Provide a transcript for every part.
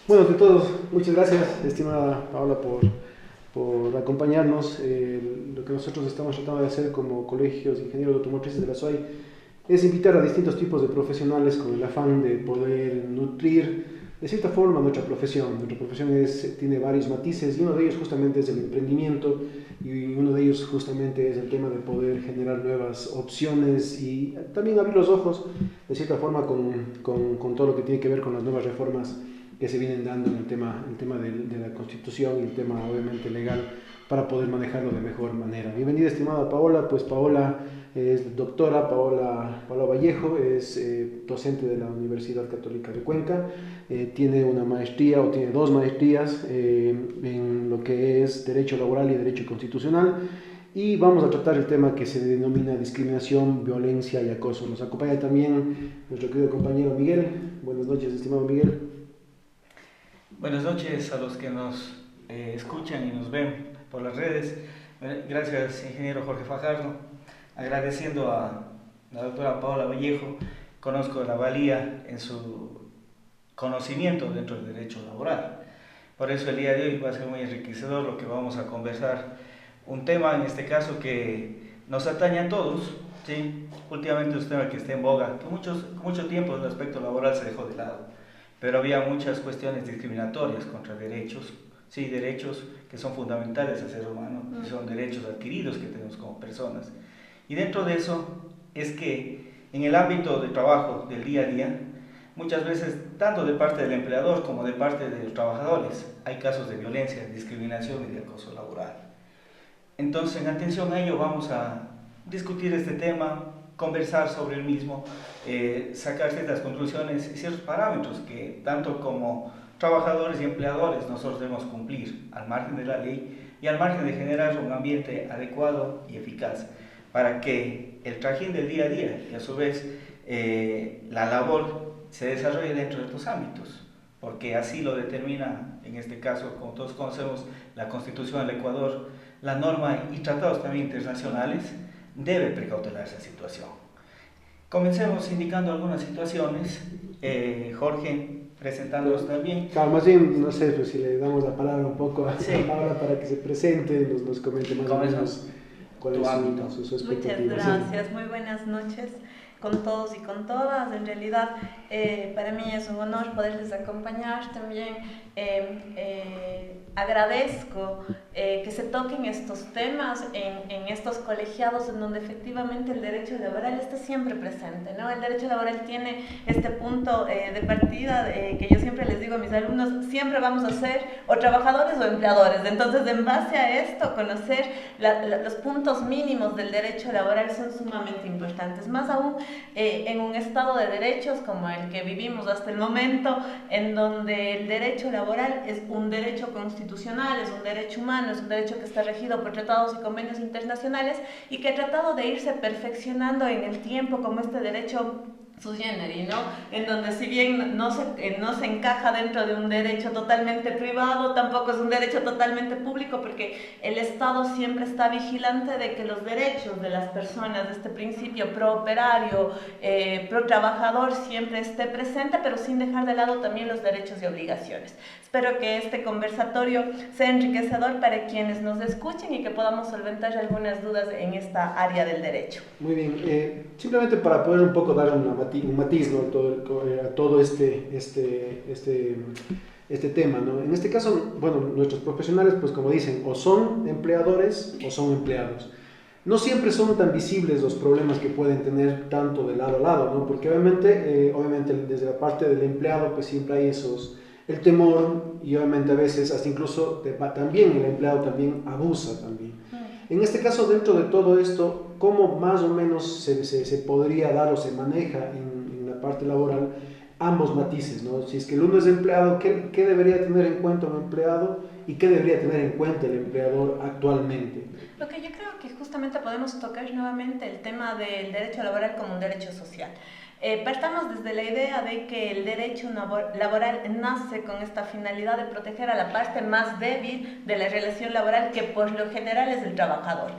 Bueno, ante todo, muchas gracias, estimada Paola, por acompañarnos. Lo que nosotros estamos tratando de hacer como colegios de ingenieros automotrices de la SOAI es invitar a distintos tipos de profesionales con el afán de poder nutrir de cierta forma nuestra profesión. Nuestra profesión tiene varios matices y uno de ellos justamente es el emprendimiento y uno de ellos justamente es el tema de poder generar nuevas opciones y también abrir los ojos de cierta forma con todo lo que tiene que ver con las nuevas reformas que se vienen dando en el tema de la Constitución y el tema obviamente legal para poder manejarlo de mejor manera. Bienvenida, estimada Paola. Pues Paola es doctora, Paola Vallejo, es docente de la Universidad Católica de Cuenca, tiene una maestría o tiene dos maestrías en lo que es Derecho Laboral y Derecho Constitucional. Y vamos a tratar el tema que se denomina discriminación, violencia y acoso. Nos acompaña también nuestro querido compañero Miguel. Buenas noches, estimado Miguel. Buenas noches a los que nos escuchan y nos ven por las redes. Gracias, ingeniero Jorge Fajardo. Agradeciendo a la doctora Paola Vallejo, conozco la valía en su conocimiento dentro del derecho laboral. Por eso el día de hoy va a ser muy enriquecedor lo que vamos a conversar. Un tema en este caso que nos atañe a todos, ¿sí? Últimamente es un tema que está en boga, que mucho tiempo el aspecto laboral se dejó de lado, pero había muchas cuestiones discriminatorias contra derechos, sí, derechos que son fundamentales al ser humano, que son derechos adquiridos que tenemos como personas. Y dentro de eso es que en el ámbito de trabajo del día a día, muchas veces, tanto de parte del empleador como de parte de los trabajadores, hay casos de violencia, discriminación y de acoso laboral. Entonces, en atención a ello, vamos a discutir este tema, conversar sobre el mismo, sacar ciertas conclusiones y ciertos parámetros que tanto como trabajadores y empleadores nosotros debemos cumplir al margen de la ley y al margen de generar un ambiente adecuado y eficaz para que el trajín del día a día y a su vez la labor se desarrolle dentro de estos ámbitos, porque así lo determina, en este caso, como todos conocemos, la Constitución del Ecuador, la norma y tratados también internacionales, debe precautelar esa situación. Comencemos indicando algunas situaciones, Jorge, presentándolos también. Claro, más bien, no sé, pues si le damos la palabra un poco a Sí. Paola para que se presente, nos comente más o menos cuál es su expectativa. Muchas gracias, muy buenas noches con todos y con todas. En realidad, para mí es un honor poderles acompañar. También agradezco que se toquen estos temas en estos colegiados en donde efectivamente el derecho laboral está siempre presente, ¿no? El derecho laboral tiene este punto de partida que yo siempre les digo a mis alumnos, siempre vamos a ser o trabajadores o empleadores. Entonces, en base a esto, conocer los puntos mínimos del derecho laboral son sumamente importantes, más aún en un estado de derechos como el que vivimos hasta el momento, en donde el derecho laboral es un derecho constitucional, es un derecho humano, es un derecho que está regido por tratados y convenios internacionales y que ha tratado de irse perfeccionando en el tiempo como este derecho sui generis, ¿no? En donde si bien no se encaja dentro de un derecho totalmente privado, tampoco es un derecho totalmente público, porque el Estado siempre está vigilante de que los derechos de las personas, de este principio pro operario, pro trabajador, siempre esté presente, pero sin dejar de lado también los derechos y obligaciones. Espero que este conversatorio sea enriquecedor para quienes nos escuchen y que podamos solventar algunas dudas en esta área del derecho. Muy bien, simplemente para poder un poco dar un matiz, ¿no? A todo este tema, ¿no? En este caso, bueno, nuestros profesionales, pues como dicen, o son empleadores o son empleados. No siempre son tan visibles los problemas que pueden tener tanto de lado a lado, ¿no? Porque obviamente desde la parte del empleado, pues siempre hay el temor y obviamente a veces hasta incluso también el empleado también abusa también. En este caso, dentro de todo esto, ¿cómo más o menos se podría dar o se maneja en la parte laboral ambos matices, ¿no? Si es que el uno es empleado, ¿qué debería tener en cuenta un empleado y qué debería tener en cuenta el empleador actualmente? Lo que yo creo que justamente podemos tocar nuevamente el tema del derecho laboral como un derecho social. Partamos desde la idea de que el derecho laboral nace con esta finalidad de proteger a la parte más débil de la relación laboral, que por lo general es el trabajador.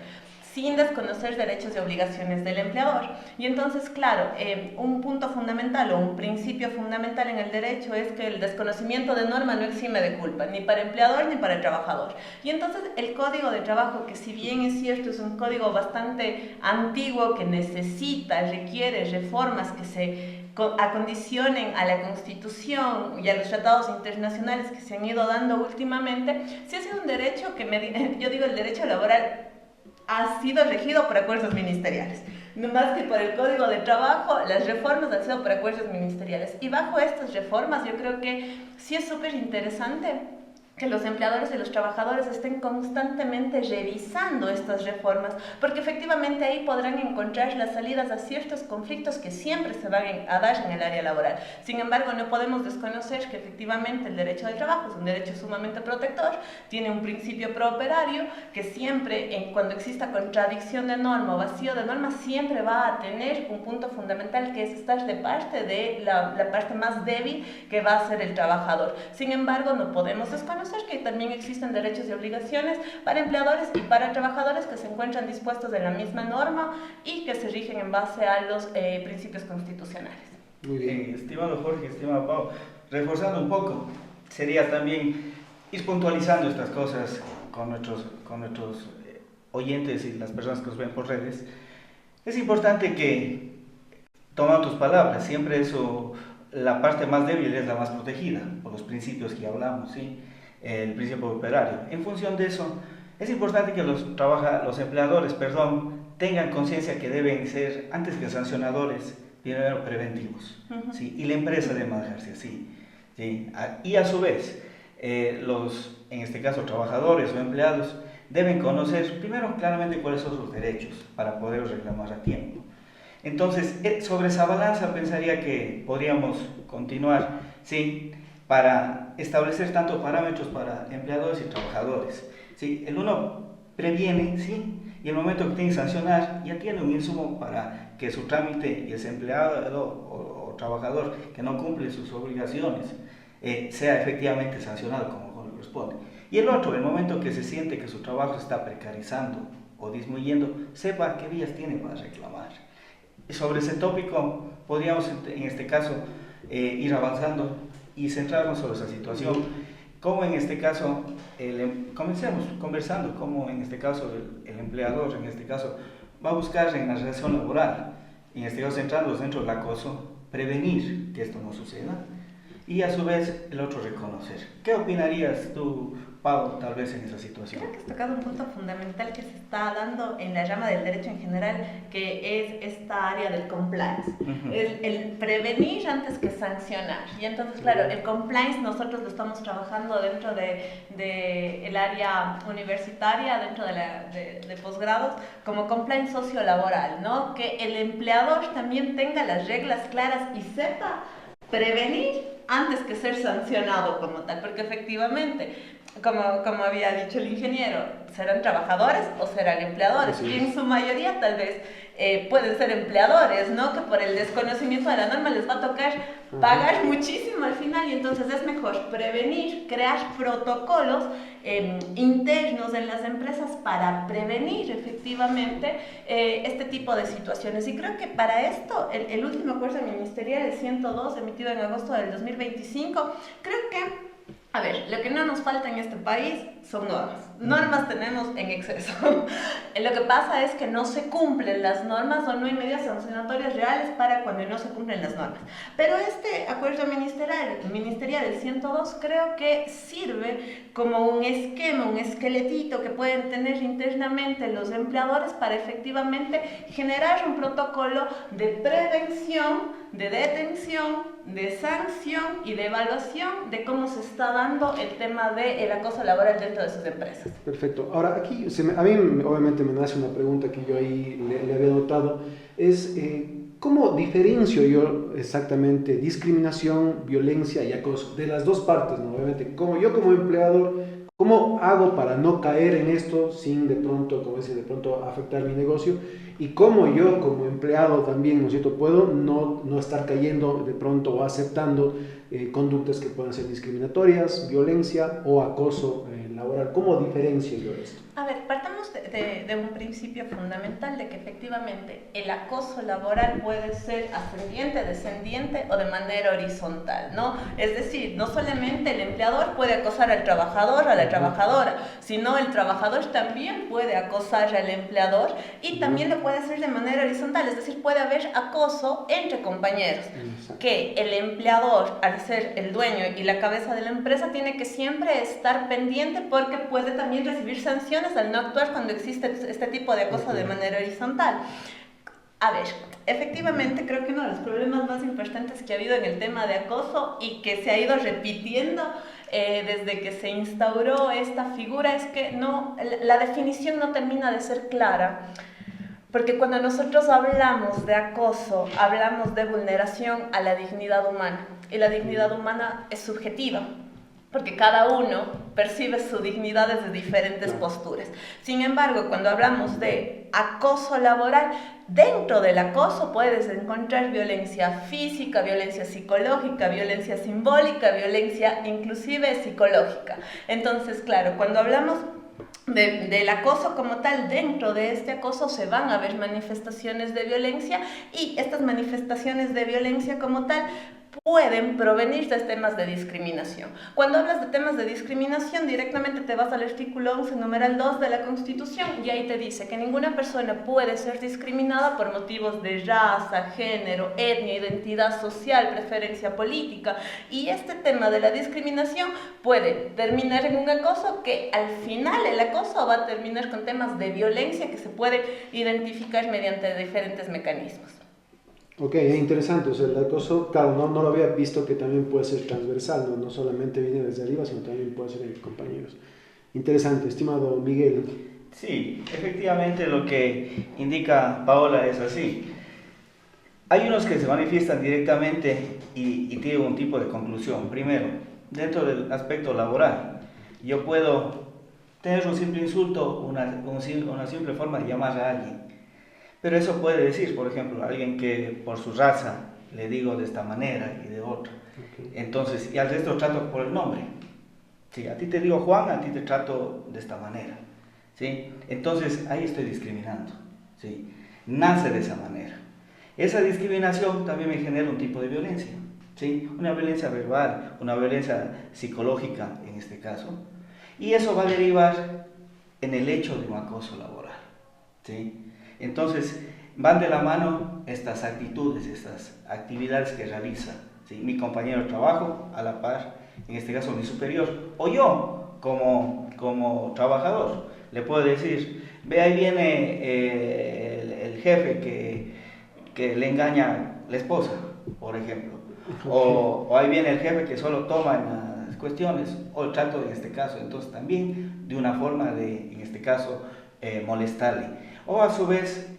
sin desconocer derechos y obligaciones del empleador. Y entonces, claro, un punto fundamental o un principio fundamental en el derecho es que el desconocimiento de norma no exime de culpa, ni para el empleador ni para el trabajador. Y entonces el Código de Trabajo, que si bien es cierto, es un código bastante antiguo que requiere reformas que se acondicionen a la Constitución y a los tratados internacionales que se han ido dando últimamente, sí ha sido un derecho que, yo digo, el derecho laboral ha sido regido por acuerdos ministeriales. No más que por el Código de Trabajo, las reformas han sido por acuerdos ministeriales. Y bajo estas reformas yo creo que sí es súper interesante que los empleadores y los trabajadores estén constantemente revisando estas reformas, porque efectivamente ahí podrán encontrar las salidas a ciertos conflictos que siempre se van a dar en el área laboral. Sin embargo, no podemos desconocer que efectivamente el derecho del trabajo es un derecho sumamente protector, tiene un principio prooperario que siempre, cuando exista contradicción de norma o vacío de norma, siempre va a tener un punto fundamental, que es estar de parte de la parte más débil, que va a ser el trabajador. Sin embargo, no podemos desconocer que también existen derechos y obligaciones para empleadores y para trabajadores que se encuentran dispuestos en la misma norma y que se rigen en base a los principios constitucionales. Muy bien, estimado Jorge, estimado Pau, reforzando un poco, sería también ir puntualizando estas cosas con nuestros oyentes y las personas que nos ven por redes. Es importante que, tomando tus palabras, siempre la parte más débil es la más protegida por los principios que hablamos, ¿sí? El principio operario. En función de eso, es importante que los empleadores tengan conciencia que deben ser, antes que sancionadores, primero preventivos, ¿sí? Y la empresa debe manejarse así, ¿sí? Y a su vez, en este caso, trabajadores o empleados, deben conocer primero claramente cuáles son sus derechos para poder reclamar a tiempo. Entonces, sobre esa balanza pensaría que podríamos continuar, ¿sí?, para establecer tanto parámetros para empleadores y trabajadores, ¿sí? El uno previene, ¿sí?, y el momento que tiene que sancionar, ya tiene un insumo para que su trámite y ese empleado o trabajador que no cumple sus obligaciones sea efectivamente sancionado como corresponde. Y el otro, el momento que se siente que su trabajo se está precarizando o disminuyendo, sepa qué vías tiene para reclamar. Sobre ese tópico podríamos en este caso ir avanzando y centrarnos sobre esa situación. Como en este caso, comencemos conversando, cómo en este caso el empleador, en este caso, va a buscar en la relación laboral, en este caso centrándonos dentro del acoso, prevenir que esto no suceda, y a su vez el otro reconocer. ¿Qué opinarías tú, Pau, tal vez en esa situación? Creo que has tocado un punto fundamental que se está dando en la rama del derecho en general, que es esta área del compliance. El prevenir antes que sancionar. Y entonces, claro, el compliance nosotros lo estamos trabajando dentro del área universitaria, dentro de posgrados, como compliance sociolaboral, ¿no? Que el empleador también tenga las reglas claras y sepa prevenir antes que ser sancionado como tal, porque efectivamente, como había dicho el ingeniero, serán trabajadores o serán empleadores, y en su mayoría tal vez pueden ser empleadores, ¿no?, que por el desconocimiento de la norma les va a tocar pagar muchísimo al final, y entonces es mejor prevenir, crear protocolos internos en las empresas para prevenir efectivamente este tipo de situaciones. Y creo que para esto el último acuerdo ministerial, el 102, emitido en agosto del 2025, creo que, a ver, lo que no nos falta en este país son normas. Normas tenemos en exceso. Lo que pasa es que no se cumplen las normas o no hay medidas sancionatorias reales para cuando no se cumplen las normas. Pero este acuerdo ministerial, el 102, creo que sirve como un esquema, un esqueletito que pueden tener internamente los empleadores para efectivamente generar un protocolo de prevención, de detención, de sanción y de evaluación de cómo se está dando el tema del acoso laboral dentro de sus empresas. Perfecto. Ahora, aquí a mí obviamente me nace una pregunta que yo ahí le había notado, es ¿cómo diferencio yo exactamente discriminación, violencia y acoso? De las dos partes, ¿no? Obviamente, como empleador, ¿cómo hago para no caer en esto sin de pronto afectar mi negocio? Y cómo yo como empleado también, ¿no es cierto?, puedo no estar cayendo de pronto o aceptando conductas que puedan ser discriminatorias, violencia o acoso laboral. ¿Cómo diferencio yo esto? A ver, partamos de un principio fundamental de que efectivamente el acoso laboral puede ser ascendiente, descendiente o de manera horizontal, ¿no? Es decir, no solamente el empleador puede acosar al trabajador o a la trabajadora, sino el trabajador también puede acosar al empleador y también lo puede hacer de manera horizontal, es decir, puede haber acoso entre compañeros, que el empleador, al ser el dueño y la cabeza de la empresa, tiene que siempre estar pendiente porque puede también recibir sanciones al no actuar cuando existe este tipo de acoso de manera horizontal. A ver, efectivamente creo que uno de los problemas más importantes que ha habido en el tema de acoso y que se ha ido repitiendo desde que se instauró esta figura es que la definición no termina de ser clara. Porque cuando nosotros hablamos de acoso, hablamos de vulneración a la dignidad humana. Y la dignidad humana es subjetiva, porque cada uno percibe su dignidad desde diferentes posturas. Sin embargo, cuando hablamos de acoso laboral, dentro del acoso puedes encontrar violencia física, violencia psicológica, violencia simbólica, violencia inclusive psicológica. Entonces, claro, cuando hablamos del acoso como tal, dentro de este acoso se van a ver manifestaciones de violencia y estas manifestaciones de violencia como tal pueden provenir de temas de discriminación. Cuando hablas de temas de discriminación, directamente te vas al artículo 11, numeral 2 de la Constitución y ahí te dice que ninguna persona puede ser discriminada por motivos de raza, género, etnia, identidad social, preferencia política. Y este tema de la discriminación puede terminar en un acoso que al final el acoso va a terminar con temas de violencia que se puede identificar mediante diferentes mecanismos. Ok, es interesante, o sea, el acoso, claro, no lo había visto que también puede ser transversal, no solamente viene desde arriba, sino también puede ser entre compañeros. Interesante, estimado Miguel. Sí, efectivamente lo que indica Paola es así. Hay unos que se manifiestan directamente y tienen un tipo de conclusión. Primero, dentro del aspecto laboral, yo puedo tener un simple insulto, una simple forma de llamar a alguien. Pero eso puede decir, por ejemplo, a alguien que por su raza le digo de esta manera y de otra. Okay. Entonces, y al resto trato por el nombre. Sí, a ti te digo Juan, a ti te trato de esta manera. ¿Sí? Entonces, ahí estoy discriminando. ¿Sí? Nace de esa manera. Esa discriminación también me genera un tipo de violencia. ¿Sí? Una violencia verbal, una violencia psicológica en este caso. Y eso va a derivar en el hecho de un acoso laboral. ¿Sí? Entonces, van de la mano estas actitudes, estas actividades que realiza, ¿sí? Mi compañero de trabajo, a la par, en este caso mi superior, o yo como trabajador, le puedo decir, ve ahí viene el jefe que le engaña a la esposa, por ejemplo, o ahí viene el jefe que solo toma en las cuestiones, o el trato en este caso, entonces también de una forma de, en este caso, molestarle. O a su vez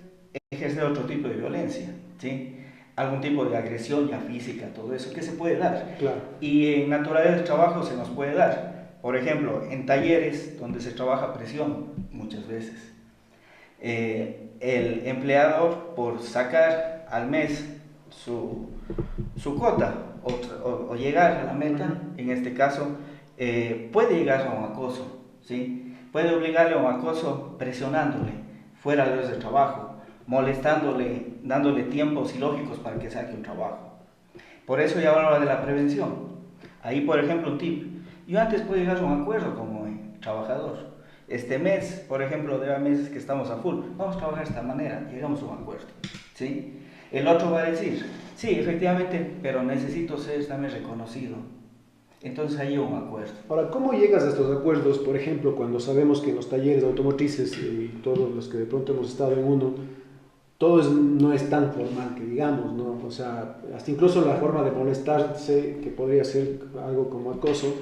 ejercer otro tipo de violencia, ¿sí? Algún tipo de agresión ya física, todo eso, que se puede dar. Claro. Y en naturaleza del trabajo se nos puede dar. Por ejemplo, en talleres donde se trabaja presión, muchas veces. El empleador, por sacar al mes su cuota o llegar a la meta, en este caso, puede llegar a un acoso, ¿sí? Puede obligarle a un acoso presionándole fuera de ese trabajo, molestándole, dándole tiempos ilógicos para que saque un trabajo. Por eso ya hablo de la prevención. Ahí, por ejemplo, un tip. Yo antes puedo llegar a un acuerdo como trabajador. Este mes, por ejemplo, de meses que estamos a full, vamos a trabajar de esta manera, llegamos a un acuerdo, ¿sí? El otro va a decir, sí, efectivamente, pero necesito ser también reconocido. Entonces ahí hay un acuerdo. Ahora, ¿cómo llegas a estos acuerdos? Por ejemplo, cuando sabemos que en los talleres automotrices y todos los que de pronto hemos estado en uno, todo no es tan formal que digamos, ¿no? O sea, hasta incluso la forma de molestarse, que podría ser algo como acoso,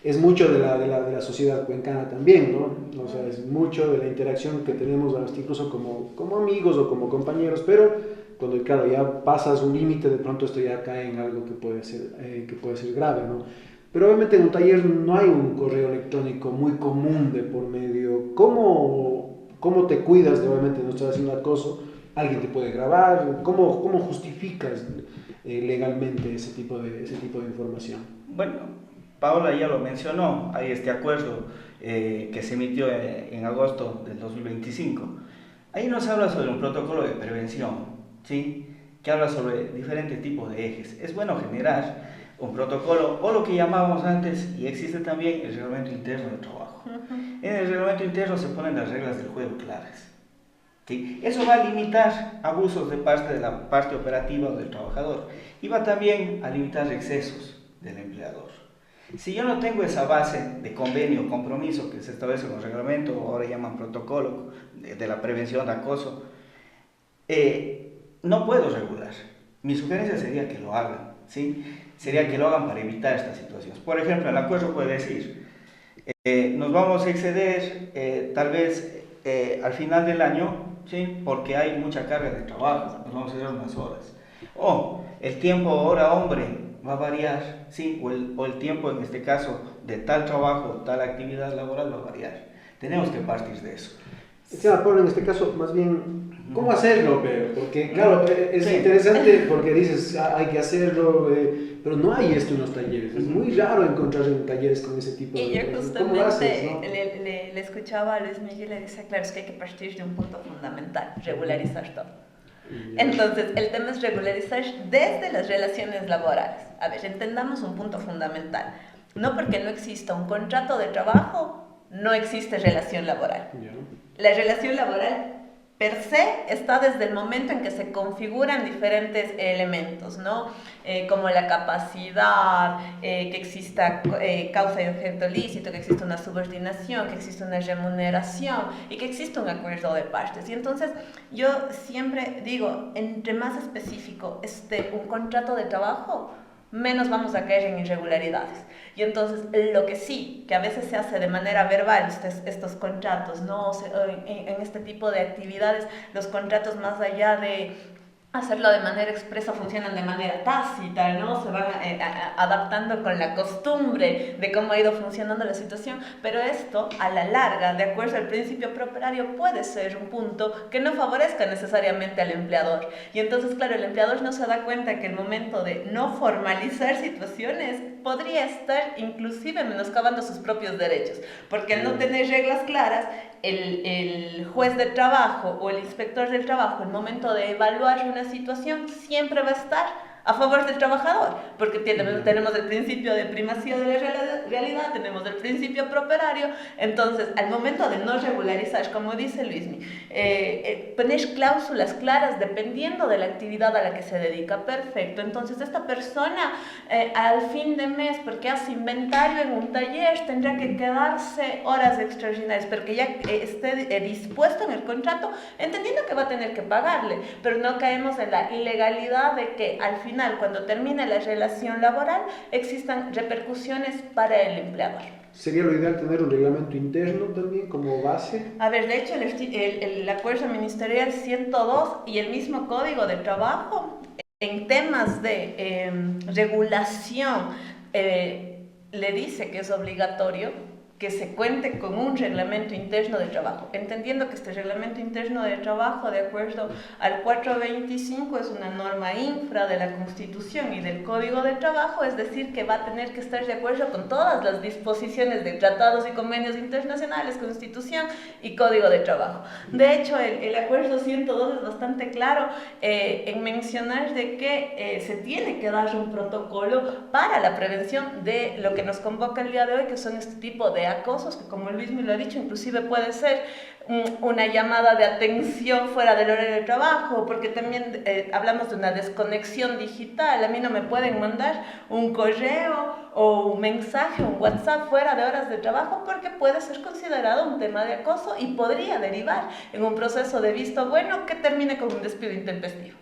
es mucho de la sociedad cuencana también, ¿no? O sea, es mucho de la interacción que tenemos hasta incluso como amigos o como compañeros, pero cuando, claro, ya pasas un límite, de pronto esto ya cae en algo que puede ser grave, ¿no? Pero obviamente en un taller no hay un correo electrónico muy común de por medio. ¿Cómo te cuidas de, obviamente, no estás haciendo acoso? ¿Alguien te puede grabar? ¿Cómo justificas legalmente ese tipo de información? Bueno, Paola ya lo mencionó, hay este acuerdo que se emitió en agosto del 2025. Ahí nos habla sobre un protocolo de prevención, ¿sí? Que habla sobre diferentes tipos de ejes. Es bueno generar un protocolo o lo que llamábamos antes, y existe también el reglamento interno de trabajo. En el reglamento interno se ponen las reglas del juego claras. ¿Sí? Eso va a limitar abusos de parte de la parte operativa o del trabajador y va también a limitar excesos del empleador. Si yo no tengo esa base de convenio, compromiso que se establece con el reglamento, o ahora llaman protocolo de la prevención de acoso, no puedo regular. Mi sugerencia sería que lo hagan, ¿sí? Sería que lo hagan para evitar estas situaciones. Por ejemplo, el acuerdo puede decir, nos vamos a exceder tal vez al final del año, ¿sí? Porque hay mucha carga de trabajo, nos vamos a hacer unas horas. O el tiempo hora hombre va a variar, ¿sí? O el tiempo en este caso de tal trabajo, tal actividad laboral va a variar. Tenemos que partir de eso. Pablo, en este caso, más bien, ¿cómo hacerlo? Porque, claro, es interesante porque dices, hay que hacerlo, pero no hay esto en los talleres. Es muy raro encontrar en talleres con ese tipo de cosas. Y yo justamente haces, ¿no? le escuchaba a Luis Miguel y le decía, claro, es que hay que partir de un punto fundamental, regularizar todo. Entonces, el tema es regularizar desde las relaciones laborales. A ver, entendamos un punto fundamental. No porque no exista un contrato de trabajo, no existe relación laboral. La relación laboral per se está desde el momento en que se configuran diferentes elementos, ¿no? Como la capacidad, que exista causa y objeto lícito, que exista una subordinación, que exista una remuneración y que exista un acuerdo de partes. Y entonces yo siempre digo, entre más específico esté un contrato de trabajo, menos vamos a caer en irregularidades. Y entonces lo que sí, que a veces se hace de manera verbal, estos contratos, ¿no? En este tipo de actividades, los contratos más allá de hacerlo de manera expresa funcionan de manera tácita, ¿no? Se van adaptando con la costumbre de cómo ha ido funcionando la situación, pero esto a la larga, de acuerdo al principio properario, puede ser un punto que no favorezca necesariamente al empleador. Y entonces, claro, el empleador no se da cuenta que el momento de no formalizar situaciones podría estar inclusive menoscabando sus propios derechos, porque al no tener reglas claras, el juez de trabajo o el inspector del trabajo, en el momento de evaluar una situación, siempre va a estar a favor del trabajador, porque tenemos el principio de primacía de la realidad, tenemos el principio properario. Entonces, al momento de no regularizar, como dice Luismi, poner cláusulas claras dependiendo de la actividad a la que se dedica, perfecto. Entonces, esta persona al fin de mes, porque hace inventario en un taller, tendrá que quedarse horas extraordinarias, porque ya esté dispuesto en el contrato, entendiendo que va a tener que pagarle, pero no caemos en la ilegalidad de que al final, cuando termine la relación laboral, existan repercusiones para el empleador. ¿Sería lo ideal tener un reglamento interno también como base? A ver, de hecho, el acuerdo ministerial 102 y el mismo Código de Trabajo, en temas de regulación, le dice que es obligatorio que se cuente con un reglamento interno de trabajo. Entiendo que este reglamento interno de trabajo, de acuerdo al 425, es una norma infra de la Constitución y del Código de Trabajo, es decir, que va a tener que estar de acuerdo con todas las disposiciones de tratados y convenios internacionales, Constitución y Código de Trabajo. De hecho, el acuerdo 102 es bastante claro en mencionar de que se tiene que dar un protocolo para la prevención de lo que nos convoca el día de hoy, que son este tipo de acosos, que como Luis me lo ha dicho, inclusive puede ser una llamada de atención fuera del horario de trabajo, porque también hablamos de una desconexión digital. A mí no me pueden mandar un correo o un mensaje, un WhatsApp fuera de horas de trabajo, porque puede ser considerado un tema de acoso y podría derivar en un proceso de visto bueno que termine con un despido intempestivo.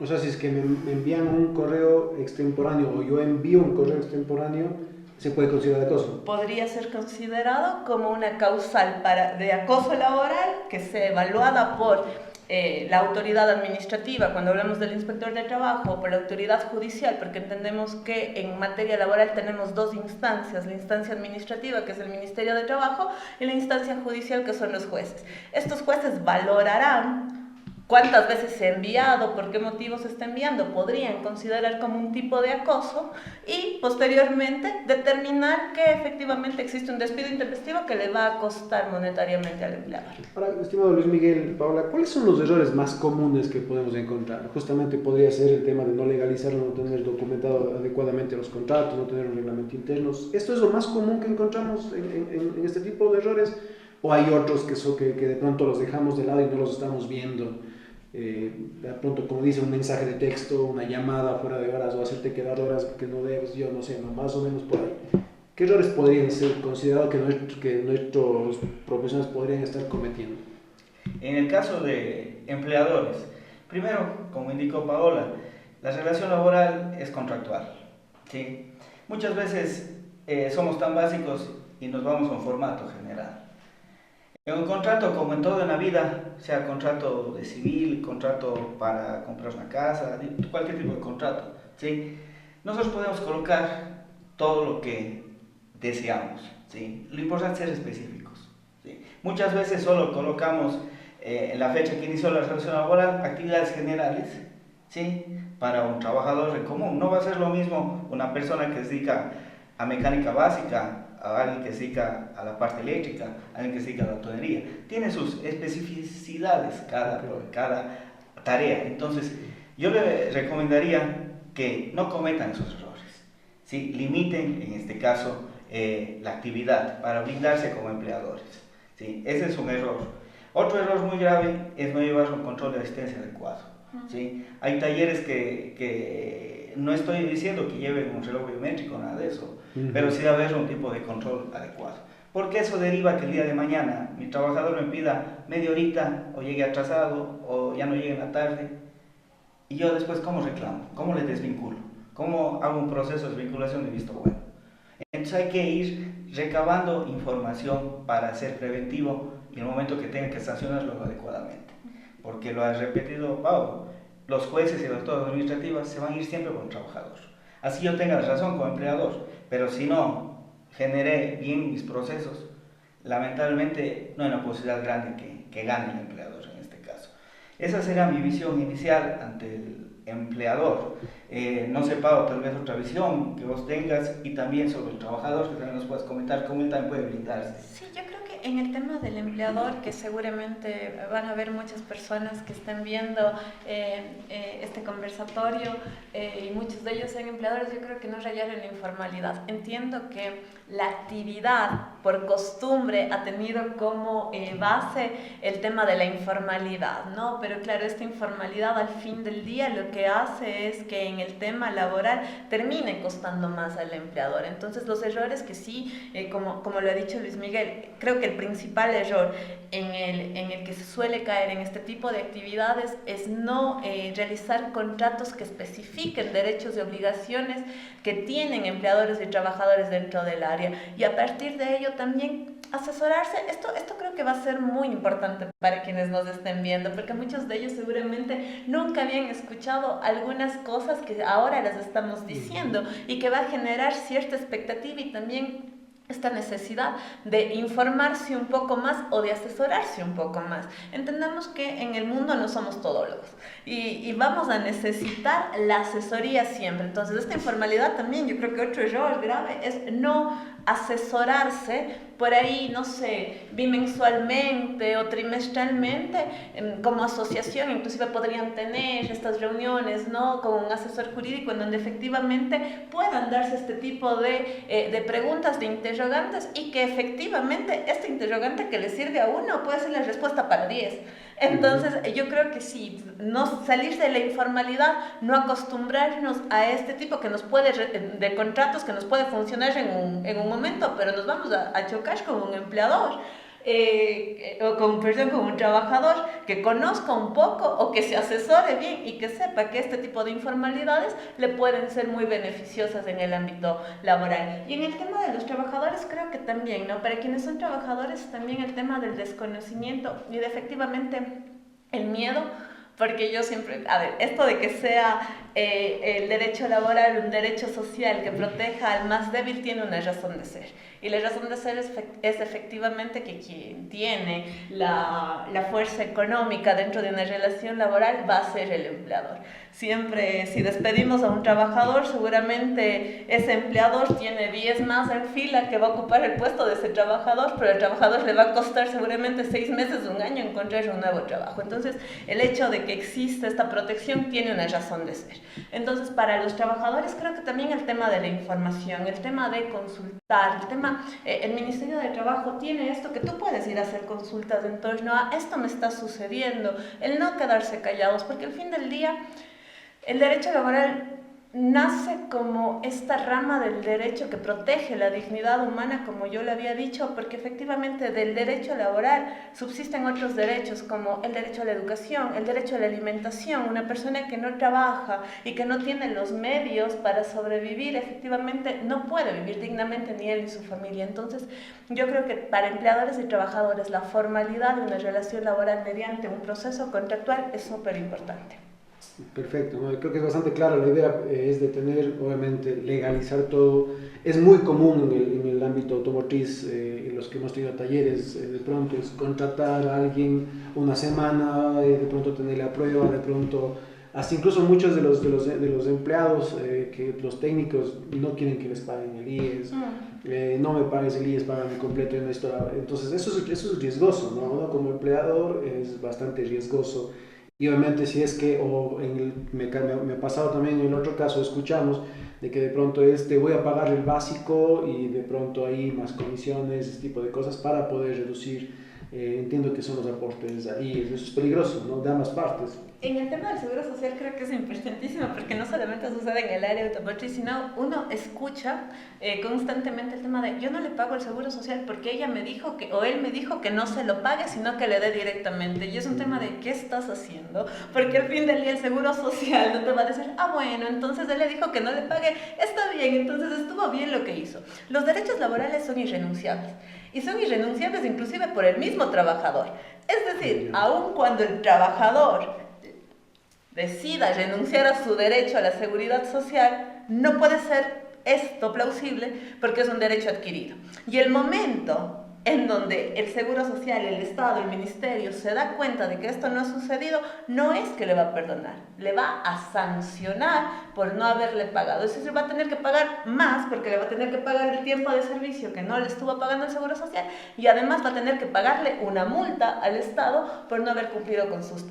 O sea, si es que me envían un correo extemporáneo o yo envío un correo extemporáneo, ¿se puede considerar acoso? Podría ser considerado como una causal de acoso laboral que sea evaluada por la autoridad administrativa, cuando hablamos del inspector de trabajo, o por la autoridad judicial, porque entendemos que en materia laboral tenemos dos instancias, la instancia administrativa, que es el Ministerio de Trabajo, y la instancia judicial, que son los jueces. Estos jueces valorarán cuántas veces se ha enviado, por qué motivos se está enviando, podrían considerar como un tipo de acoso y posteriormente determinar que efectivamente existe un despido intempestivo que le va a costar monetariamente al empleador. Ahora, estimado Luis Miguel, Paola, ¿cuáles son los errores más comunes que podemos encontrar? Justamente podría ser el tema de no legalizar, no tener documentado adecuadamente los contratos, no tener un reglamento interno. ¿Esto es lo más común que encontramos en este tipo de errores? ¿O hay otros que de pronto los dejamos de lado y no los estamos viendo? De pronto, como dice, un mensaje de texto, una llamada fuera de horas o hacerte quedar horas que no debes, yo no sé, más o menos por ahí. ¿Qué errores podrían ser considerados que nuestros profesionales podrían estar cometiendo? En el caso de empleadores, primero, como indicó Paola, la relación laboral es contractual, ¿sí? Muchas veces somos tan básicos y nos vamos a un formato general. En un contrato, como en todo en la vida, sea contrato de civil, contrato para comprar una casa, cualquier tipo de contrato, ¿sí? Nosotros podemos colocar todo lo que deseamos, ¿sí? Lo importante es ser específicos, ¿sí? Muchas veces solo colocamos en la fecha que inició la relación laboral actividades generales, ¿sí? Para un trabajador en común. No va a ser lo mismo una persona que se dedica a mecánica básica, a alguien que se dedica a la parte eléctrica, a alguien que se dedica a la tonería. Tiene sus especificidades cada tarea. Entonces, yo le recomendaría que no cometan esos errores, ¿sí? Limiten, en este caso, la actividad para blindarse como empleadores, ¿sí? Ese es un error. Otro error muy grave es no llevar un control de asistencia adecuado, ¿sí? Hay talleres que no estoy diciendo que lleven un reloj biométrico, nada de eso, pero sí debe haber un tipo de control adecuado, porque eso deriva que el día de mañana mi trabajador me pida media horita o llegue atrasado o ya no llegue en la tarde y yo después ¿cómo reclamo? ¿Cómo le desvinculo? ¿Cómo hago un proceso de desvinculación de visto bueno? Entonces hay que ir recabando información para ser preventivo y en el momento que tenga que sancionarlo adecuadamente, porque lo ha repetido Pau, los jueces y las autoridades administrativas se van a ir siempre con el trabajador. Así yo tenga razón como empleador, pero si no generé bien mis procesos, lamentablemente no hay una posibilidad grande que gane el empleador en este caso. Esa será mi visión inicial ante el empleador. No sé, Pau, tal vez otra visión que vos tengas y también sobre el trabajador, que también nos puedes comentar cómo él también puede blindarse. Sí, yo creo que en el tema del empleador, que seguramente van a haber muchas personas que estén viendo este conversatorio y muchos de ellos sean empleadores, yo creo que no rayar en la informalidad. Entiendo que la actividad por costumbre ha tenido como base el tema de la informalidad, ¿no? Pero claro, esta informalidad al fin del día lo que hace es que en el tema laboral termine costando más al empleador. Entonces los errores que sí, como lo ha dicho Luis Miguel, creo que el principal error en el que se suele caer en este tipo de actividades es no realizar contratos que especifiquen derechos y obligaciones que tienen empleadores y trabajadores dentro del área, y a partir de ello también asesorarse. Esto creo que va a ser muy importante para quienes nos estén viendo, porque muchos de ellos seguramente nunca habían escuchado algunas cosas que ahora les estamos diciendo y que va a generar cierta expectativa y también esta necesidad de informarse un poco más o de asesorarse un poco más. Entendamos que en el mundo no somos todólogos y vamos a necesitar la asesoría siempre. Entonces, esta informalidad también, yo creo que otro error grave es no asesorarse por ahí, no sé, bimensualmente o trimestralmente, como asociación, inclusive podrían tener estas reuniones, ¿no?, con un asesor jurídico en donde efectivamente puedan darse este tipo de preguntas, de interrogantes, y que efectivamente este interrogante que le sirve a uno puede ser la respuesta para 10. Entonces, yo creo que sí, no salirse de la informalidad, no acostumbrarnos a este tipo que nos puede, de contratos que nos puede funcionar en un momento, pero nos vamos a chocar con un empleador o con un trabajador que conozca un poco o que se asesore bien y que sepa que este tipo de informalidades le pueden ser muy beneficiosas en el ámbito laboral. Y en el tema de los trabajadores creo que también, ¿no? Para quienes son trabajadores también el tema del desconocimiento y de efectivamente el miedo Porque yo siempre, a ver, esto de que sea el derecho laboral un derecho social que proteja al más débil tiene una razón de ser. Y la razón de ser es efectivamente que quien tiene la fuerza económica dentro de una relación laboral va a ser el empleador. Siempre, si despedimos a un trabajador, seguramente ese empleador tiene 10 más en fila que va a ocupar el puesto de ese trabajador, pero al trabajador le va a costar seguramente 6 meses, un año encontrar un nuevo trabajo. Entonces, el hecho de que existe esta protección tiene una razón de ser. Entonces, para los trabajadores creo que también el tema de la información, el tema de consultar, el Ministerio de Trabajo tiene esto que tú puedes ir a hacer consultas en torno a esto me está sucediendo, el no quedarse callados, porque al fin del día el derecho laboral nace como esta rama del derecho que protege la dignidad humana, como yo le había dicho, porque efectivamente del derecho laboral subsisten otros derechos, como el derecho a la educación, el derecho a la alimentación. Una persona que no trabaja y que no tiene los medios para sobrevivir, efectivamente no puede vivir dignamente ni él ni su familia. Entonces, yo creo que para empleadores y trabajadores la formalidad de una relación laboral mediante un proceso contractual es súper importante. Perfecto, ¿no? Creo que es bastante clara la idea, es de tener, obviamente, legalizar todo. Es muy común en el ámbito automotriz, en los que hemos tenido talleres, de pronto es contratar a alguien una semana, de pronto tener la prueba, de pronto, hasta incluso muchos de los empleados, que los técnicos no quieren que les paguen el IES, no me pagues el IES, págame completo en esto. Entonces eso es riesgoso, ¿no? Uno como empleador es bastante riesgoso. Y obviamente si es que, me ha pasado también en el otro caso, escuchamos de que de pronto te voy a pagar el básico y de pronto hay más comisiones, ese tipo de cosas para poder reducir, entiendo que son los aportes ahí, eso es peligroso, ¿no? De ambas partes. En el tema del seguro social creo que es importantísimo porque no solamente sucede en el área automotriz, sino uno escucha constantemente el tema de yo no le pago el seguro social porque ella me dijo que, o él me dijo que no se lo pague, sino que le dé directamente. Y es un tema de ¿qué estás haciendo? Porque al fin del día el seguro social no te va a decir, bueno, entonces él le dijo que no le pague, está bien, entonces estuvo bien lo que hizo. Los derechos laborales son irrenunciables. Y son irrenunciables inclusive por el mismo trabajador. Es decir, aun cuando el trabajador decida renunciar a su derecho a la seguridad social, no puede ser esto plausible porque es un derecho adquirido. Y el momento en donde el Seguro Social, el Estado, el Ministerio se da cuenta de que esto no ha sucedido, no es que le va a perdonar, le va a sancionar por no haberle pagado. Es decir, va a tener que pagar más porque le va a tener que pagar el tiempo de servicio que no le estuvo pagando el Seguro Social y además va a tener que pagarle una multa al Estado por no haber cumplido con sus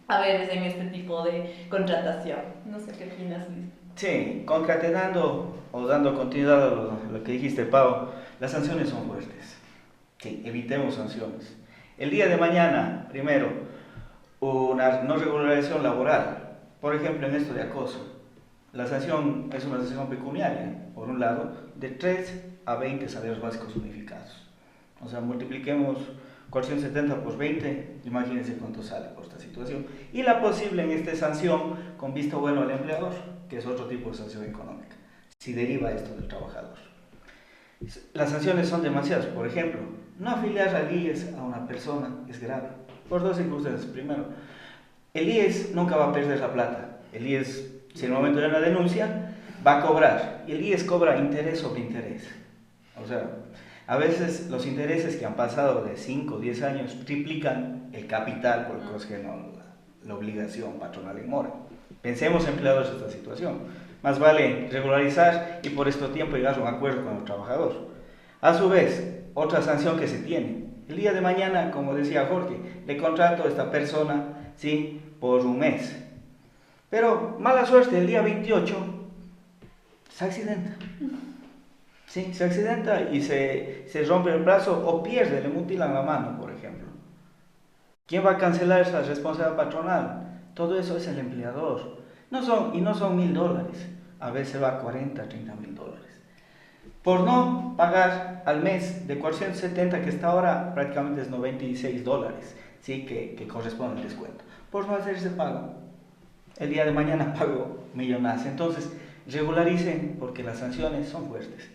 haberes en este tipo de contratación. No sé qué opinas, Luis. Sí, concatenando o dando continuidad a lo que dijiste, Pau, las sanciones son fuertes. Sí, evitemos sanciones. El día de mañana, primero, una no regularización laboral, por ejemplo, en esto de acoso. La sanción es una sanción pecuniaria, por un lado, de 3 a 20 salarios básicos unificados. O sea, multipliquemos 470 por 20, imagínense cuánto sale por esta situación. Y la posible en esta sanción con visto bueno al empleador, que es otro tipo de sanción económica, si deriva esto del trabajador. Las sanciones son demasiadas. Por ejemplo, no afiliar al IES a una persona es grave, por dos circunstancias. Primero, el IES nunca va a perder la plata. El IES, si en el momento de una denuncia, va a cobrar. Y el IES cobra interés sobre interés. O sea, a veces los intereses que han pasado de 5 o 10 años triplican el capital por el que genera la obligación patronal en mora. Pensemos empleados de esta situación. Más vale regularizar y por este tiempo llegar a un acuerdo con el trabajador. A su vez, otra sanción que se tiene. El día de mañana, como decía Jorge, le contrato a esta persona, ¿sí?, por un mes. Pero, mala suerte, el día 28 se accidenta. Sí, se accidenta y se rompe el brazo o pierde, le mutilan la mano, por ejemplo. ¿Quién va a cancelar esa responsabilidad patronal? Todo eso es el empleador. No son $1,000, a veces va a 40, $30,000. Por no pagar al mes de 470, que está ahora prácticamente es $96, ¿sí?, que corresponde al descuento. Por no hacer ese pago, el día de mañana pago millonazo. Entonces, regularicen porque las sanciones son fuertes.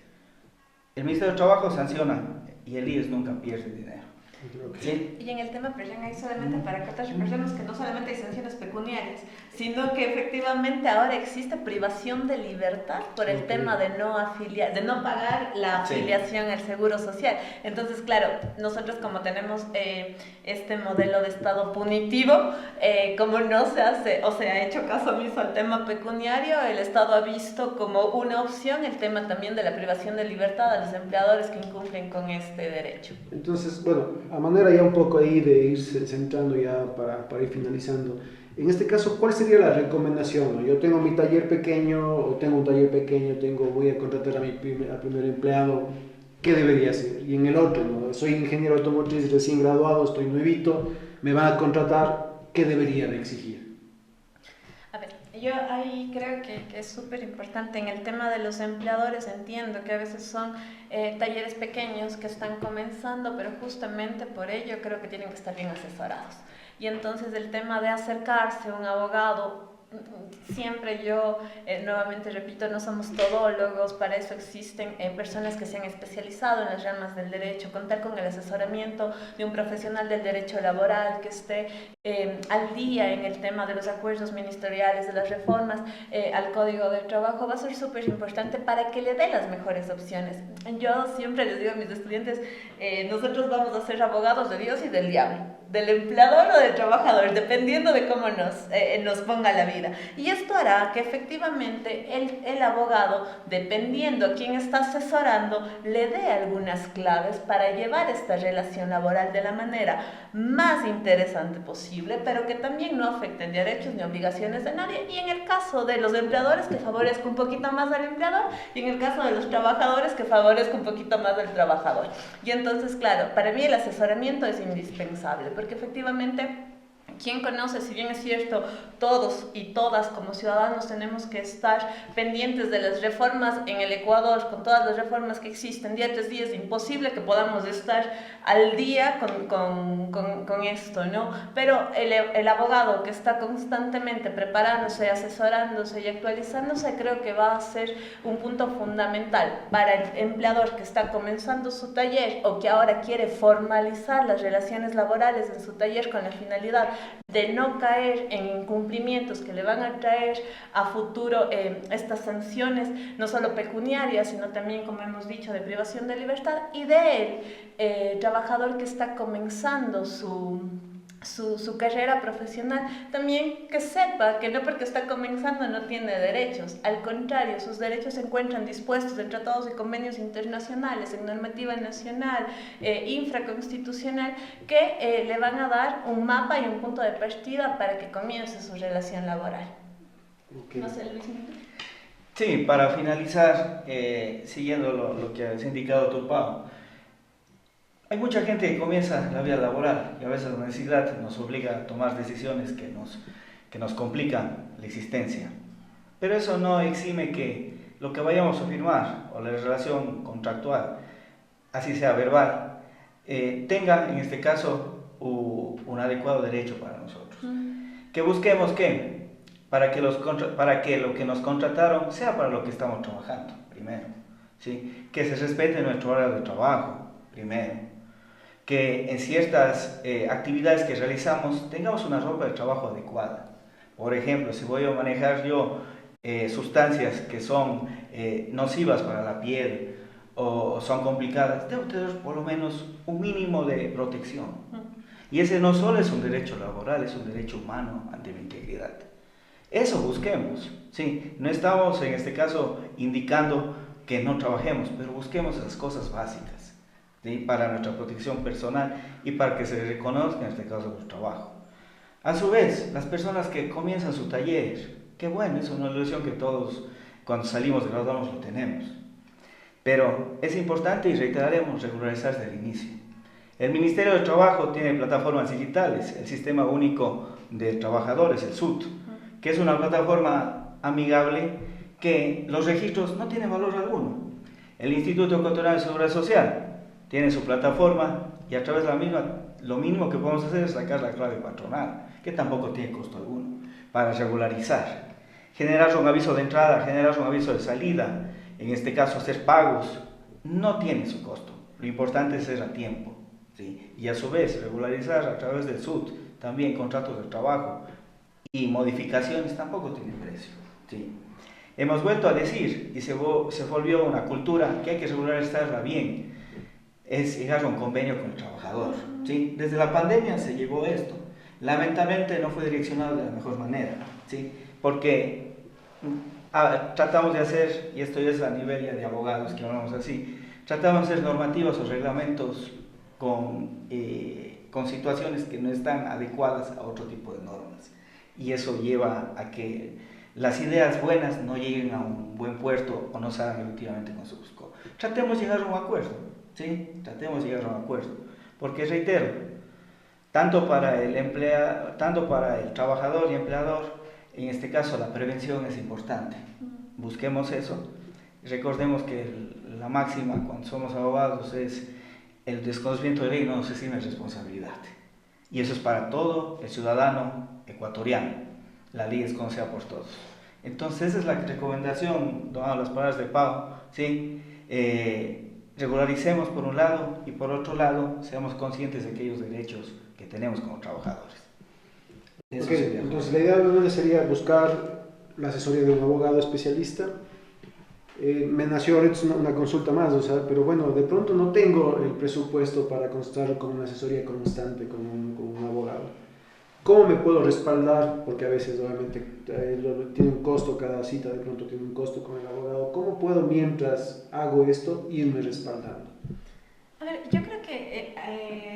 El Ministerio de Trabajo sanciona y el IES nunca pierde dinero. Okay. ¿Sí? Y en el tema presión hay solamente para acotar, recordemos que no solamente hay sanciones pecuniarias, sino que efectivamente ahora existe privación de libertad por el tema de no pagar la afiliación al seguro social. Entonces, claro, nosotros como tenemos este modelo de Estado punitivo, como no se hace o se ha hecho caso omiso al tema pecuniario, el Estado ha visto como una opción el tema también de la privación de libertad a los empleadores que incumplen con este derecho. Entonces, bueno, a manera ya un poco ahí de ir centrando ya para ir finalizando, en este caso, ¿cuál sería la recomendación? Yo tengo mi taller pequeño, o tengo un taller pequeño, voy a contratar al primer empleado, ¿qué debería hacer? Y en el otro, ¿no? Soy ingeniero automotriz recién graduado, estoy nuevito, me van a contratar, ¿qué debería de exigir? A ver, yo ahí creo que es súper importante en el tema de los empleadores. Entiendo que a veces son talleres pequeños que están comenzando, pero justamente por ello creo que tienen que estar bien asesorados. Y entonces el tema de acercarse a un abogado, siempre yo, nuevamente repito, no somos todólogos, para eso existen personas que se han especializado en las ramas del derecho, contar con el asesoramiento de un profesional del derecho laboral que esté al día en el tema de los acuerdos ministeriales, de las reformas al Código del Trabajo, va a ser súper importante para que le dé las mejores opciones. Yo siempre les digo a mis estudiantes, nosotros vamos a ser abogados de Dios y del diablo, del empleador o del trabajador, dependiendo de cómo nos ponga la vida. Y esto hará que efectivamente el abogado, dependiendo a quién está asesorando, le dé algunas claves para llevar esta relación laboral de la manera más interesante posible, pero que también no afecten derechos ni obligaciones de nadie. Y en el caso de los empleadores, que favorezca un poquito más al empleador, y en el caso de los trabajadores, que favorezca un poquito más al trabajador. Y entonces, claro, para mí el asesoramiento es indispensable, porque efectivamente, ¿quién conoce? Si bien es cierto, todos y todas como ciudadanos tenemos que estar pendientes de las reformas en el Ecuador, con todas las reformas que existen día tras día, es imposible que podamos estar al día con esto, ¿no? Pero el abogado que está constantemente preparándose, asesorándose y actualizándose, creo que va a ser un punto fundamental para el empleador que está comenzando su taller o que ahora quiere formalizar las relaciones laborales en su taller con la finalidad de no caer en incumplimientos que le van a traer a futuro estas sanciones, no solo pecuniarias, sino también, como hemos dicho, de privación de libertad, y del trabajador que está comenzando su carrera profesional, también que sepa que no porque está comenzando no tiene derechos, al contrario, sus derechos se encuentran dispuestos en tratados y convenios internacionales, en normativa nacional, infraconstitucional, que le van a dar un mapa y un punto de partida para que comience su relación laboral. Okay. No sé, Luis. Sí, para finalizar, siguiendo lo que has indicado tú, Pau, hay mucha gente que comienza la vida laboral y a veces la necesidad nos obliga a tomar decisiones que nos complican la existencia. Pero eso no exime que lo que vayamos a firmar o la relación contractual, así sea verbal, tenga en este caso un adecuado derecho para nosotros. Que busquemos ¿qué? Para que lo que nos contrataron sea para lo que estamos trabajando, primero. ¿Sí? Que se respete nuestro horario de trabajo, primero. Que en ciertas actividades que realizamos tengamos una ropa de trabajo adecuada. Por ejemplo, si voy a manejar yo sustancias que son nocivas para la piel o son complicadas, debo tener por lo menos un mínimo de protección. Y ese no solo es un derecho laboral, es un derecho humano ante la integridad. Eso busquemos, ¿sí? No estamos en este caso indicando que no trabajemos, pero busquemos esas cosas básicas, ¿sí? Para nuestra protección personal y para que se reconozca en este caso nuestro trabajo. A su vez, las personas que comienzan su taller, qué bueno, es una ilusión que todos cuando salimos de graduarnos lo tenemos. Pero es importante y reiteraremos regularizarse desde el inicio. El Ministerio de Trabajo tiene plataformas digitales, el Sistema Único de Trabajadores, el SUT, que es una plataforma amigable que los registros no tienen valor alguno. El Instituto Ecuatoriano de Seguridad Social tiene su plataforma y a través de la misma, lo mínimo que podemos hacer es sacar la clave patronal, que tampoco tiene costo alguno, para regularizar. Generar un aviso de entrada, generar un aviso de salida, en este caso hacer pagos, no tiene su costo. Lo importante es ser a tiempo. ¿sí? Y a su vez regularizar a través del SUT también contratos de trabajo y modificaciones tampoco tienen precio, ¿sí? Hemos vuelto a decir, y se volvió una cultura que hay que regularizarla bien, es llegar a un convenio con el trabajador, ¿sí? Desde la pandemia se llegó a esto. Lamentablemente no fue direccionado de la mejor manera, ¿sí? Porque tratamos de hacer, y esto ya es a nivel ya de abogados que hablamos así, tratamos de hacer normativas o reglamentos con situaciones que no están adecuadas a otro tipo de normas. Y eso lleva a que las ideas buenas no lleguen a un buen puerto o no salgan efectivamente con su busco. Tratemos de llegar a un acuerdo, ¿sí? Tratemos de llegar a un acuerdo. Porque reitero, tanto para el trabajador y empleador, en este caso la prevención es importante. Busquemos eso. Recordemos que la máxima cuando somos abogados es el desconocimiento de ley no se exime responsabilidad. Y eso es para todo el ciudadano ecuatoriano. La ley es conocida por todos. Entonces esa es la recomendación, tomando las palabras de Pau, ¿sí? Regularicemos por un lado y por otro lado seamos conscientes de aquellos derechos que tenemos como trabajadores. Okay, entonces la idea obviamente sería buscar la asesoría de un abogado especialista. Me nació ahorita una consulta más, o sea, pero bueno, de pronto no tengo el presupuesto para constar con una asesoría constante con un abogado. ¿Cómo me puedo respaldar? Porque a veces obviamente tiene un costo, cada cita de pronto tiene un costo con el abogado. ¿Cómo puedo mientras hago esto irme respaldando? A ver, yo creo que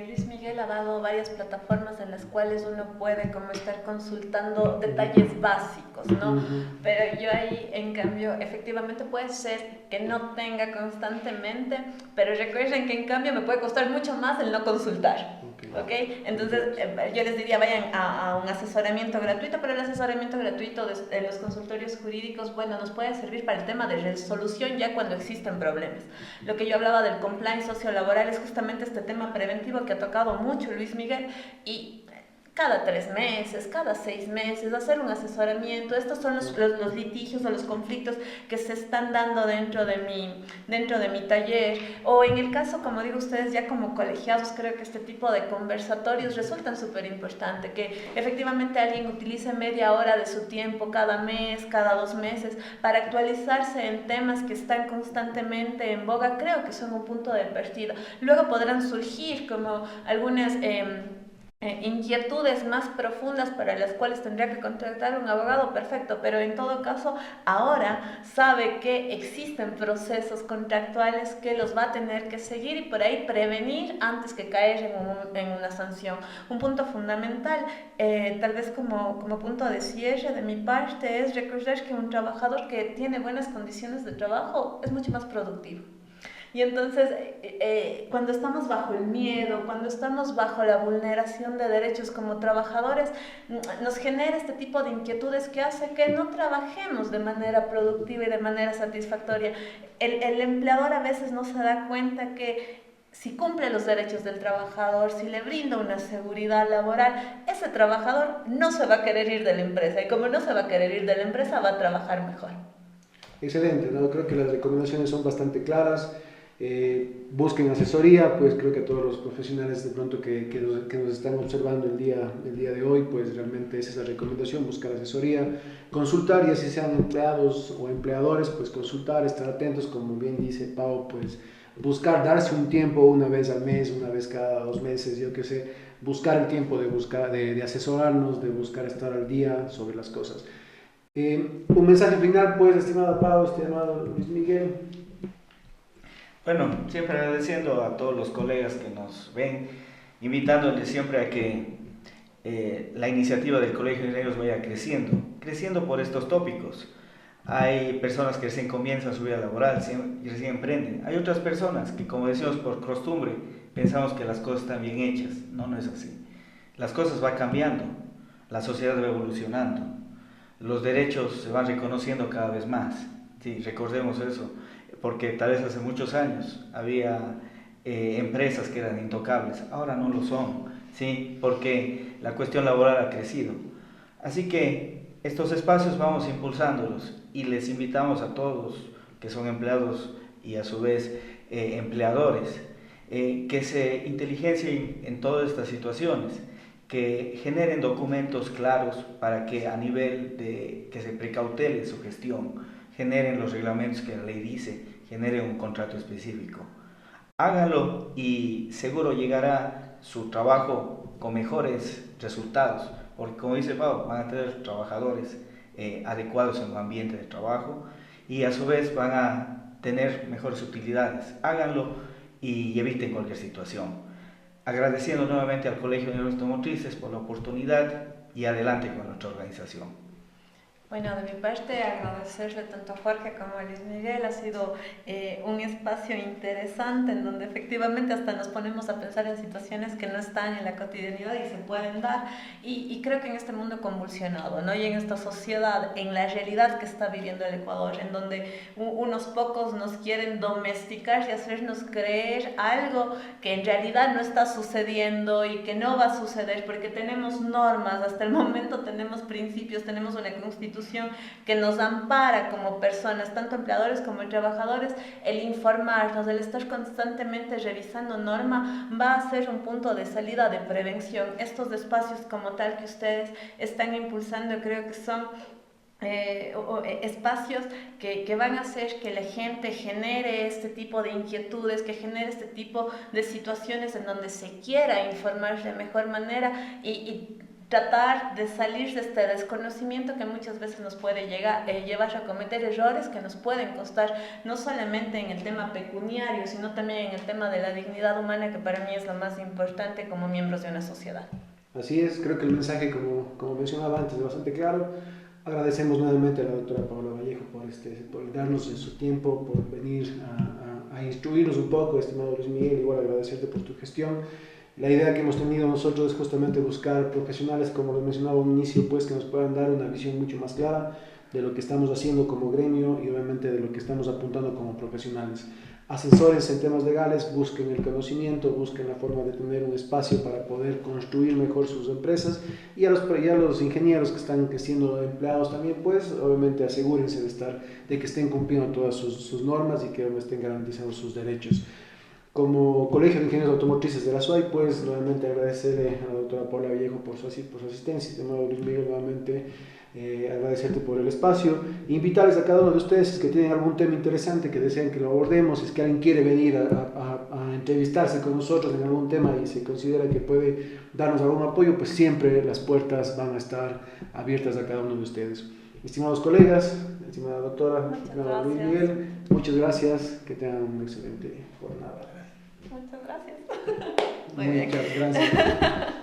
Luis Miguel ha dado varias plataformas en las cuales uno puede como estar consultando detalles básicos, ¿no? Pero yo ahí, en cambio, efectivamente puede ser que no tenga constantemente, pero recuerden que en cambio me puede costar mucho más el no consultar. ¿Okay? Entonces yo les diría vayan a un asesoramiento gratuito, pero el asesoramiento gratuito de los consultorios jurídicos, bueno, nos puede servir para el tema de resolución ya cuando existen problemas. Lo que yo hablaba del compliance sociolaboral es justamente este tema preventivo que ha tocado mucho Luis Miguel, y cada 3 meses, cada 6 meses, hacer un asesoramiento. Estos son los litigios o los conflictos que se están dando dentro de mi taller. O en el caso, como digo ustedes, ya como colegiados, creo que este tipo de conversatorios resultan súper importantes. Que efectivamente alguien utilice media hora de su tiempo cada mes, cada 2 meses, para actualizarse en temas que están constantemente en boga. Creo que son un punto de partida. Luego podrán surgir como algunas inquietudes más profundas para las cuales tendría que contratar un abogado, perfecto, pero en todo caso ahora sabe que existen procesos contractuales que los va a tener que seguir y por ahí prevenir antes que caer en una sanción. Un punto fundamental, tal vez como punto de cierre de mi parte, es recordar que un trabajador que tiene buenas condiciones de trabajo es mucho más productivo. Y entonces, cuando estamos bajo el miedo, cuando estamos bajo la vulneración de derechos como trabajadores, nos genera este tipo de inquietudes que hace que no trabajemos de manera productiva y de manera satisfactoria. El empleador a veces no se da cuenta que si cumple los derechos del trabajador, si le brinda una seguridad laboral, ese trabajador no se va a querer ir de la empresa, y como no se va a querer ir de la empresa, va a trabajar mejor. Excelente, ¿no? Creo que las recomendaciones son bastante claras. Busquen asesoría, pues creo que a todos los profesionales de pronto que nos están observando el día de hoy, pues realmente esa es la recomendación: buscar asesoría, consultar, y así sean empleados o empleadores, pues consultar, estar atentos, como bien dice Pau, pues buscar, darse un tiempo una vez al mes, una vez cada 2 meses, yo qué sé, buscar el tiempo de asesorarnos, de buscar estar al día sobre las cosas. Un mensaje final, pues, estimada Pau, estimado Luis Miguel. Bueno, siempre agradeciendo a todos los colegas que nos ven, invitándoles siempre a que la iniciativa del Colegio de Ingenieros vaya creciendo por estos tópicos. Hay personas que recién comienzan su vida laboral y recién emprenden. Hay otras personas que, como decimos por costumbre, pensamos que las cosas están bien hechas. No es así. Las cosas van cambiando, la sociedad va evolucionando, los derechos se van reconociendo cada vez más. Sí, recordemos eso. Porque tal vez hace muchos años había empresas que eran intocables, ahora no lo son, ¿sí? Porque la cuestión laboral ha crecido. Así que estos espacios vamos impulsándolos y les invitamos a todos que son empleados y a su vez empleadores, que se inteligencien en todas estas situaciones, que generen documentos claros para que a nivel de que se precautele su gestión, generen los reglamentos que la ley dice, generen un contrato específico. Háganlo y seguro llegará su trabajo con mejores resultados, porque como dice Pau, van a tener trabajadores adecuados en el ambiente de trabajo y a su vez van a tener mejores utilidades. Háganlo y eviten cualquier situación. Agradeciendo nuevamente al Colegio de Ingenieros Automotrices por la oportunidad y adelante con nuestra organización. Bueno, de mi parte, agradecerle tanto a Jorge como a Luis Miguel. Ha sido un espacio interesante en donde efectivamente hasta nos ponemos a pensar en situaciones que no están en la cotidianidad y se pueden dar. Y creo que en este mundo convulsionado, ¿no? Y en esta sociedad, en la realidad que está viviendo el Ecuador, en donde unos pocos nos quieren domesticar y hacernos creer algo que en realidad no está sucediendo y que no va a suceder, porque tenemos normas, hasta el momento tenemos principios, tenemos una constitución que nos ampara como personas, tanto empleadores como trabajadores. El informarnos, el estar constantemente revisando norma va a ser un punto de salida de prevención. Estos espacios como tal que ustedes están impulsando creo que son espacios que van a hacer que la gente genere este tipo de inquietudes, que genere este tipo de situaciones en donde se quiera informar de mejor manera y tratar de salir de este desconocimiento que muchas veces nos puede llevar a cometer errores que nos pueden costar, no solamente en el tema pecuniario, sino también en el tema de la dignidad humana, que para mí es lo más importante como miembros de una sociedad. Así es, creo que el mensaje, como mencionaba antes, es bastante claro. Agradecemos nuevamente a la doctora Paola Vallejo por darnos su tiempo, por venir a instruirnos un poco, estimado Luis Miguel, igual agradecerte por tu gestión. La idea que hemos tenido nosotros es justamente buscar profesionales, como lo mencionaba al inicio, pues que nos puedan dar una visión mucho más clara de lo que estamos haciendo como gremio y obviamente de lo que estamos apuntando como profesionales. Asesores en temas legales, busquen el conocimiento, busquen la forma de tener un espacio para poder construir mejor sus empresas, y a los ingenieros que están siendo empleados también, pues obviamente asegúrense de que estén cumpliendo todas sus normas y que estén garantizando sus derechos. Como Colegio de Ingenieros Automotrices de la SUAY, pues nuevamente agradecerle a la doctora Paola Vallejo por su asistencia, de nuevo Luis Miguel nuevamente agradecerte por el espacio, invitarles a cada uno de ustedes que tienen algún tema interesante que desean que lo abordemos, es que alguien quiere venir a entrevistarse con nosotros en algún tema y se considera que puede darnos algún apoyo, pues siempre las puertas van a estar abiertas a cada uno de ustedes. Estimados colegas, estimada doctora, estimado Luis Miguel, muchas gracias, que tengan una excelente jornada. Muchas gracias. Muchas gracias.